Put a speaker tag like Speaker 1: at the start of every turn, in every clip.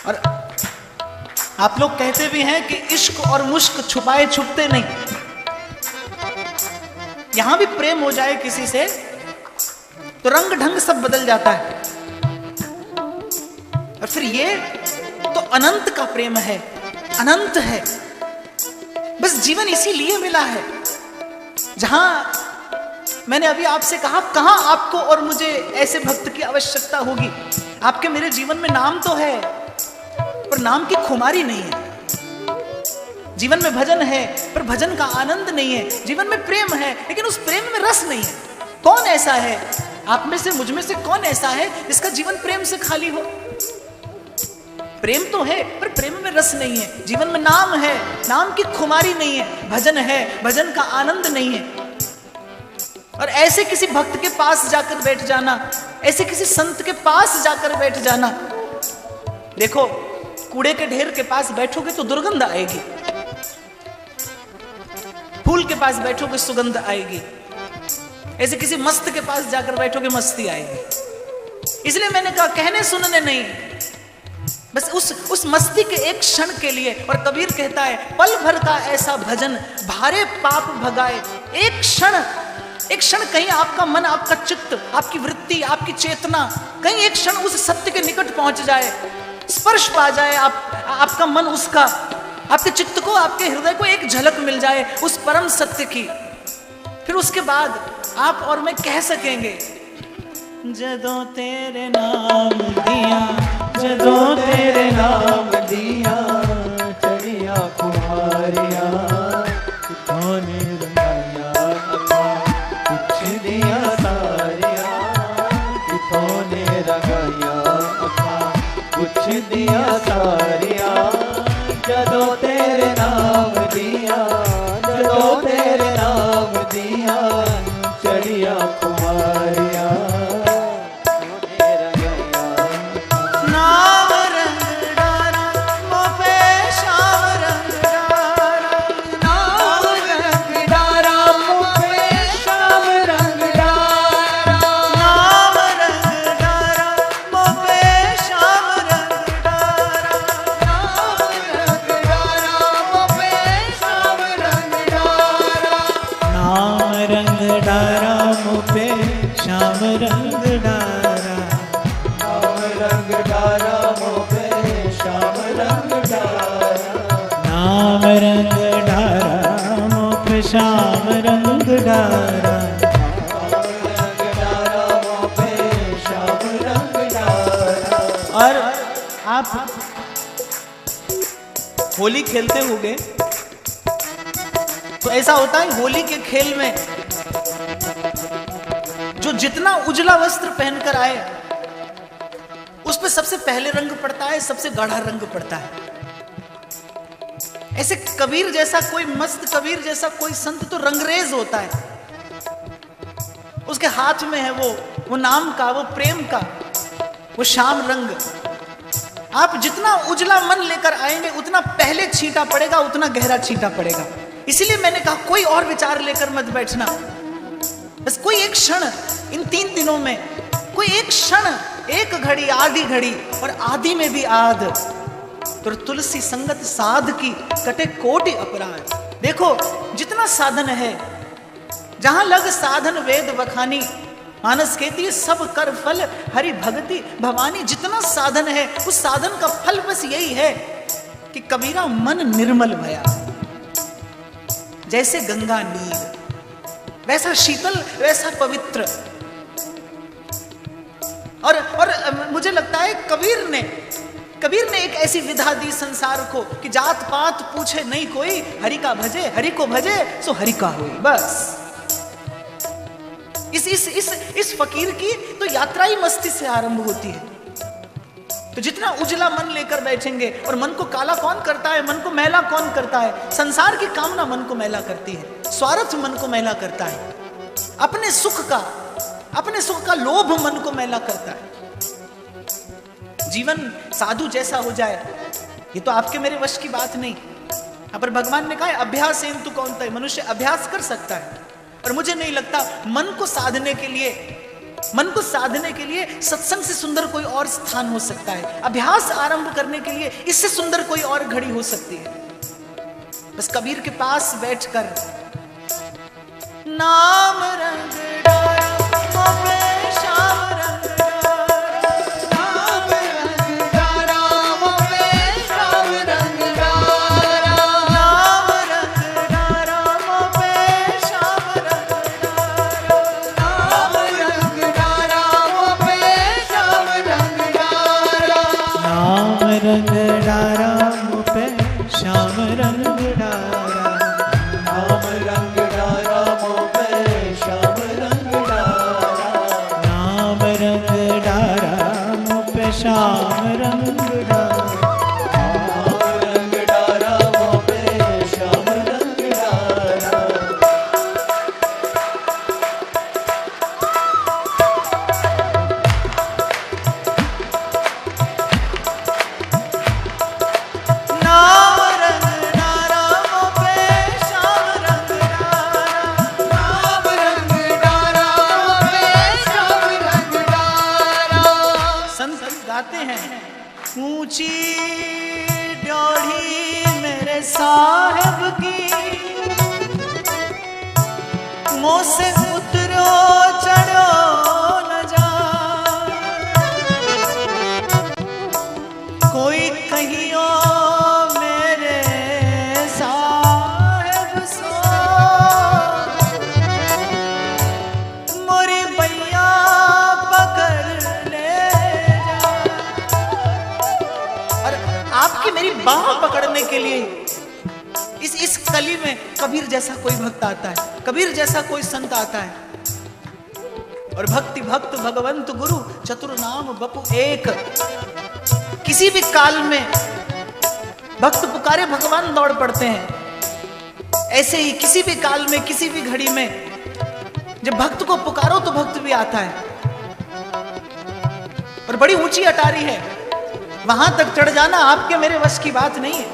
Speaker 1: और आप लोग कहते भी हैं कि इश्क और मुश्क छुपाए छुपते नहीं। यहां भी प्रेम हो जाए किसी से तो रंग ढंग सब बदल जाता है। और फिर ये तो अनंत का प्रेम है, अनंत है। बस जीवन इसीलिए मिला है। जहां मैंने अभी आपसे कहा, कहां आपको और मुझे ऐसे भक्त की आवश्यकता होगी। आपके मेरे जीवन में नाम तो है पर नाम की खुमारी नहीं है। जीवन में भजन है पर भजन का आनंद नहीं है। जीवन में प्रेम है लेकिन उस प्रेम में रस नहीं है। कौन ऐसा है आप में से, मुझ में से कौन ऐसा है जिसका जीवन प्रेम से खाली हो? प्रेम तो है पर प्रेम में रस नहीं है। जीवन में नाम है, नाम की खुमारी नहीं है। भजन है, भजन का आनंद नहीं है। और ऐसे किसी भक्त के पास जाकर बैठ जाना, ऐसे किसी संत के पास जाकर बैठ जाना। देखो, कूड़े के ढेर के पास बैठोगे तो दुर्गंध आएगी, फूल के पास बैठोगे सुगंध आएगी, ऐसे किसी मस्त के पास जाकर बैठोगे मस्ती आएगी। इसलिए मैंने कहा कहने सुनने नहीं, बस उस मस्ती के एक क्षण के लिए। और कबीर कहता है पल भर का ऐसा भजन भारे पाप भगाए। एक क्षण कहीं आपका मन, आपका चित्त, आपकी वृत्ति, आपकी चेतना कहीं एक क्षण उस सत्य के निकट पहुंच जाए, स्पर्श पा जाए, आपका मन उसका, आपके चित्त को, आपके हृदय को एक झलक मिल जाए उस परम सत्य की। फिर उसके बाद आप और मैं कह सकेंगे जदों तेरे नाम दिया, जदों तेरे नाम दिया, चढ़िया कुमारिया कितने रंगाया, कुछ दिया सारिया कितने रंगाया, कुछ दिया सारिया, जदों तेरे नाम दिया, जदों तेरे नाम दिया, चढ़िया कुमारिया। नाम रंग डारा मोपे श्याम रंग डारा, नाम रंग डारा मोपे श्याम रंग डारा, नाम रंग डारा मोपे श्याम रंग डारा, नाम रंग डारा मोपे श्याम रंग डारा, नाम रंग डारा मोपे श्याम रंग डारा, नाम रंग डारा मोपे श्याम रंग डारा, नाम रंग डारा मोपे श्याम रंग डारा, नाम रंग डारा मोपे श्याम रंग डारा। और आप होली खेलते होंगे तो ऐसा होता है, होली के खेल में जो जितना उजला वस्त्र पहनकर आए उस पे सबसे पहले रंग पड़ता है, सबसे गाढ़ा रंग पड़ता है। ऐसे कबीर जैसा कोई मस्त, कबीर जैसा कोई संत तो रंगरेज होता है। उसके हाथ में है वो नाम का, वो प्रेम का, वो श्याम रंग। आप जितना उजला मन लेकर आएंगे उतना पहले छींटा पड़ेगा, उतना गहरा छींटा पड़ेगा। इसीलिए मैंने कहा कोई और विचार लेकर मत बैठना। बस कोई एक क्षण इन 3 दिनों में, कोई एक क्षण, एक घड़ी, आधी घड़ी और आधी में भी आध, तो तुलसी संगत साध की कटे कोटि अपराध। देखो जितना साधन है, जहां लग साधन वेद बखानी, मानस कहती है सब कर फल हरि भगति भवानी। जितना साधन है उस साधन का फल बस यही है कि कबीरा मन निर्मल भया, जैसे गंगा नीर, वैसा शीतल, वैसा पवित्र। और मुझे लगता है कबीर ने एक ऐसी विधा दी संसार को कि जात पात पूछे नहीं कोई, हरि का भजे, हरि को भजे सो हरि का होई। बस इस फकीर की तो यात्रा ही मस्ती से आरंभ होती है। तो जितना उजला मन लेकर बैठेंगे, और मन को काला कौन करता है, मन को मैला कौन करता है? संसार की कामना मन को मैला करती है, स्वार्थ मन को मैला करता है, अपने सुख का लोभ मन को मैला करता है। जीवन साधु जैसा हो जाए ये तो आपके मेरे वश की बात नहीं। पर भगवान ने कहा अभ्यास तू कौन था, मनुष्य अभ्यास कर सकता है। और मुझे नहीं लगता मन को साधने के लिए मन को साधने के लिए सत्संग से सुंदर कोई और स्थान हो सकता है, अभ्यास आरंभ करने के लिए इससे सुंदर कोई और घड़ी हो सकती है। बस कबीर के पास बैठकर नाम रंग डारा मोपे श्याम रंग डारा, नाम रंग डारा मोपे श्याम रंग डारा, नाम रंग डारा मोपे श्याम रंग डारा, नाम रंग डारा मोपे श्याम रंग डारा,
Speaker 2: नाम रंग डारा मोपे श्याम रंग डारा, नाम रंग डारा मोपे श्याम रंग डारा, नाम रंग डारा मोपे श्याम रंग डारा, नाम रंग डारा मोपे श्याम रंग डारा।
Speaker 1: नाम रंग डारा मोपे श्याम रंग डारा, नाम रंग डारा मोपे श्याम रंग डारा। संत गाते हैं, ऊंची ड्योढ़ी मेरे साहिब की, मुँह से उतरो चढ़ो न जा, कोई कहियो मेरे साहिब सो, मोरी बैया पकड़ ले जा। और आपकी मेरी बाह पकड़ने के लिए इस कली में कबीर जैसा कोई भक्त आता है, कबीर जैसा कोई संत आता है। और भक्ति भक्त भगवंत गुरु चतुर नाम बपु एक। किसी भी काल में भक्त पुकारे भगवान दौड़ पड़ते हैं। ऐसे ही किसी भी काल में किसी भी घड़ी में जब भक्त को पुकारो तो भक्त भी आता है। और बड़ी ऊंची अटारी है, वहां तक चढ़ जाना आपके मेरे वश की बात नहीं है,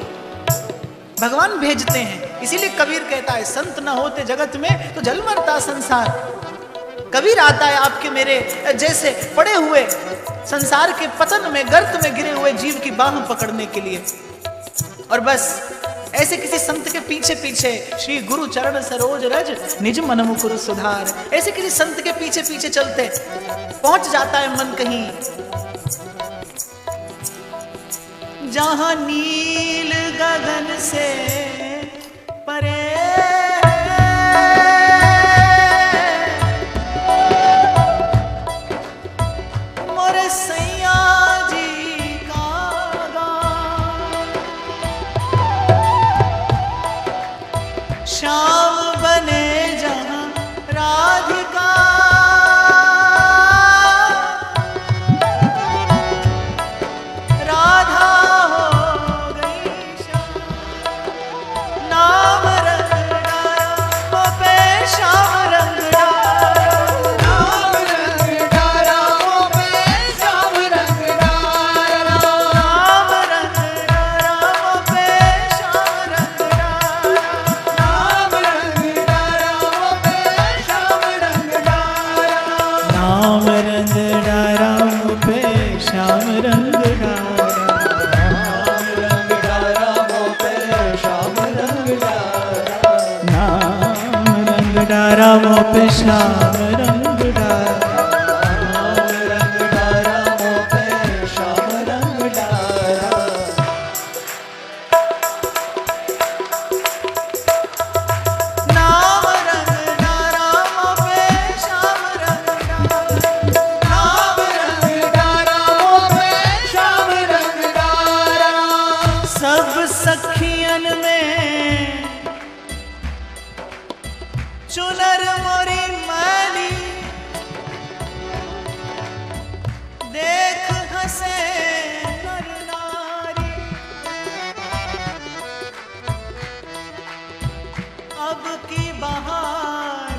Speaker 1: भगवान भेजते हैं। इसीलिए कबीर कहता है, संत न होते जगत में तो जल मरता संसार। कबीर आता है आपके मेरे जैसे पड़े हुए संसार के पतन में, गर्त में गिरे हुए जीव की बाह पकड़ने के लिए। और बस ऐसे किसी संत के पीछे पीछे श्री गुरु चरण सरोज रज निज मन मुकुर सुधार, ऐसे किसी संत के पीछे पीछे चलते पहुंच जाता है मन कहीं जहां नील गगन से परे मोरे सैया जी का गान, श्याम बने जहां राधिका, राधा हो गई श्याम, नाम रंग डारा मोपे श्याम रंग डारा, नाम रंग डारा मोपे श्याम रंग डारा, नाम रंग डारा मोपे श्याम रंग डारा, नाम रंग डारा मोपे श्याम रंग डारा,
Speaker 2: नाम रंग डारा मोपे श्याम रंग डारा, नाम रंग डारा मोपे श्याम रंग डारा, नाम रंग डारा मोपे श्याम रंग डारा, नाम रंग डारा मोपे श्याम रंग डारा।
Speaker 1: नाम रंग डारा मोपे श्याम रंग डारा, नाम रंग डारा मोपे श्याम रंग डारा। सब सखियन में चुनर मोरी मैली, देख हंसे नर नारी, अब की बहार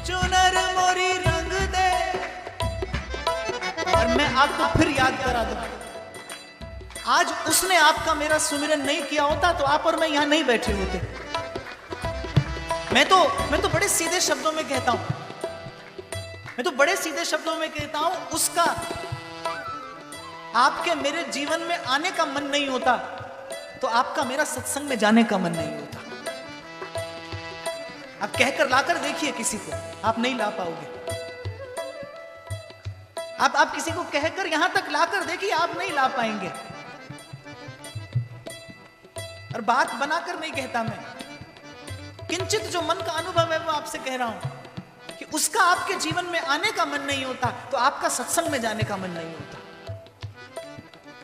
Speaker 1: चुनर मोरी रंग दे। और मैं आपको फिर याद करा दूं, आज उसने आपका मेरा सुमिरन नहीं किया होता तो आप और मैं यहां नहीं बैठे होते। मैं तो बड़े सीधे शब्दों में कहता हूं, मैं तो बड़े सीधे शब्दों में कहता हूं, उसका आपके मेरे जीवन में आने का मन नहीं होता तो आपका मेरा सत्संग में जाने का मन नहीं होता। आप कहकर लाकर देखिए किसी को, आप नहीं ला पाओगे। आप किसी को कहकर यहां तक लाकर देखिए, आप नहीं ला पाएंगे। और बात बनाकर नहीं कहता मैं, किंचित जो मन का अनुभव है वो आपसे कह रहा हूं कि उसका आपके जीवन में आने का मन नहीं होता तो आपका सत्संग में जाने का मन नहीं होता।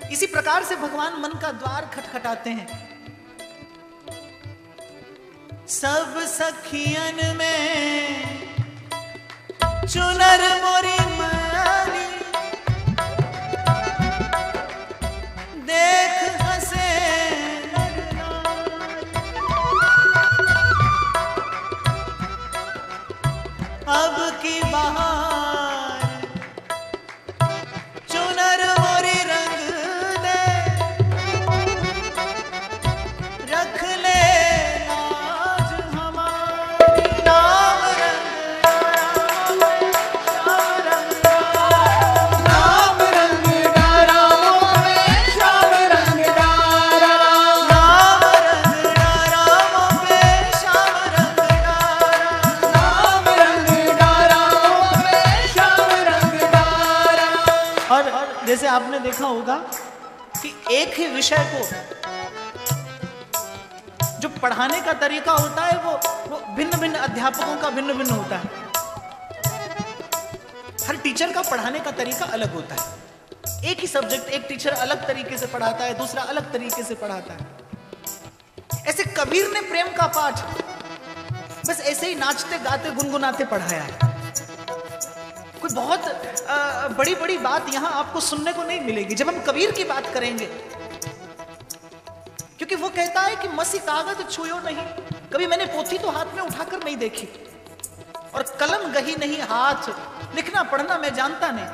Speaker 1: इसी प्रकार से भगवान मन का द्वार खटखटाते हैं। सब सखियन में चुनर मोरी माली, देख हंसे अब की बहार, चुनर मोरी रंग दे, रख ले लाज हमारी। नाम रंग डारा मोहे श्याम रंग डारा, नाम रंग डारा मोहे श्याम रंग डारा, नाम रंग डारा मोहे श्याम रंग डारा। और जैसे आपने देखा होगा कि एक ही विषय को जो पढ़ाने का तरीका होता है वो भिन्न भिन्न अध्यापकों का भिन्न भिन्न होता है। हर टीचर का पढ़ाने का तरीका अलग होता है। एक ही सब्जेक्ट एक टीचर अलग तरीके से पढ़ाता है, दूसरा अलग तरीके से पढ़ाता है। ऐसे कबीर ने प्रेम का पाठ बस ऐसे ही नाचते गाते गुनगुनाते पढ़ाया है। कोई बहुत बड़ी बड़ी बात यहां आपको सुनने को नहीं मिलेगी जब हम कबीर की बात करेंगे, क्योंकि वो कहता है कि मसी कागज छुयो नहीं, कभी मैंने पोथी तो हाथ में उठाकर नहीं देखी, और कलम गही नहीं हाथ, लिखना पढ़ना मैं जानता नहीं।